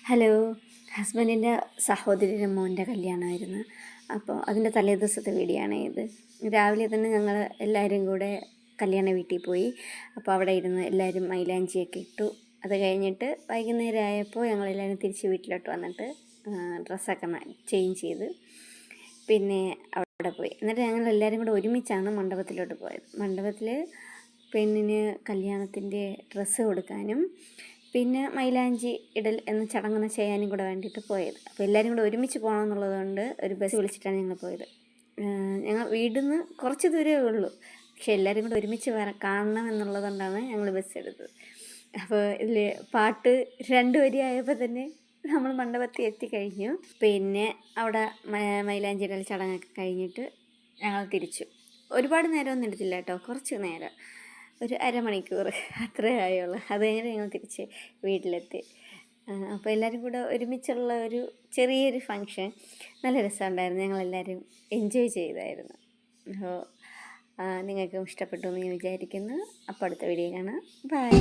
Hello. ഹസ്ബൻഡിൻ്റെ സഹോദരിയുടെ മോൻ്റെ കല്യാണമായിരുന്നു. അപ്പോൾ അതിൻ്റെ തലേദിവസത്തെ വീഡിയോ ആണ് ഇത്. രാവിലെ തന്നെ ഞങ്ങൾ എല്ലാവരും കൂടെ കല്യാണ വീട്ടിൽ പോയി. അപ്പോൾ അവിടെ ഇരുന്ന് എല്ലാവരും മൈലാഞ്ചിയൊക്കെ ഇട്ടു. അത് കഴിഞ്ഞിട്ട് വൈകുന്നേരം ആയപ്പോൾ ഞങ്ങളെല്ലാവരും തിരിച്ച് വീട്ടിലോട്ട് വന്നിട്ട് ഡ്രസ്സൊക്കെ ചേഞ്ച് ചെയ്ത് പിന്നെ അവിടെ പോയി. എന്നിട്ട് ഞങ്ങൾ എല്ലാവരും കൂടെ ഒരുമിച്ചാണ് മണ്ഡപത്തിലോട്ട് പോയത്. മണ്ഡപത്തിൽ പെണ്ണിന് കല്യാണത്തിൻ്റെ ഡ്രസ്സ് കൊടുക്കാനും പിന്നെ മൈലാഞ്ചി ഇടൽ എന്ന ചടങ്ങ് ചെയ്യാനും കൂടെ വേണ്ടിയിട്ട് പോയത്. അപ്പോൾ എല്ലാവരും കൂടെ ഒരുമിച്ച് പോകണം എന്നുള്ളതുകൊണ്ട് ഒരു ബസ് വിളിച്ചിട്ടാണ് ഞങ്ങൾ പോയത്. ഞങ്ങൾ വീട്ടിൽ നിന്ന് കുറച്ച് ദൂരമേ ഉള്ളൂ, പക്ഷെ എല്ലാവരും കൂടെ ഒരുമിച്ച് കാണണം എന്നുള്ളതുകൊണ്ടാണ് ഞങ്ങൾ ബസ് എടുത്തത്. അപ്പോൾ ഇതിൽ പാട്ട് 2 വരി ആയപ്പോൾ തന്നെ നമ്മൾ മണ്ഡപത്തിൽ എത്തിക്കഴിഞ്ഞു. പിന്നെ അവിടെ മൈലാഞ്ചി ഇടൽ ചടങ്ങൊക്കെ കഴിഞ്ഞിട്ട് ഞങ്ങൾ തിരിച്ചു. ഒരുപാട് നേരമൊന്നും എടുത്തില്ല കേട്ടോ, കുറച്ച് നേരം, ഒരു അരമണിക്കൂർ അത്രേ ആയുള്ളൂ. അത് കഴിഞ്ഞ് ഞങ്ങൾ തിരിച്ച് വീട്ടിലെത്തി. അപ്പോൾ എല്ലാവരും കൂടെ ഒരുമിച്ചുള്ള ഒരു ചെറിയൊരു ഫങ്ഷൻ നല്ല രസമുണ്ടായിരുന്നു. ഞങ്ങളെല്ലാവരും എൻജോയ് ചെയ്തായിരുന്നു. അപ്പോൾ നിങ്ങൾക്കും ഇഷ്ടപ്പെട്ടു എന്ന് ഞാൻ വിചാരിക്കുന്നു. അപ്പോൾ അടുത്ത വീഡിയോ കാണാം. ബൈ.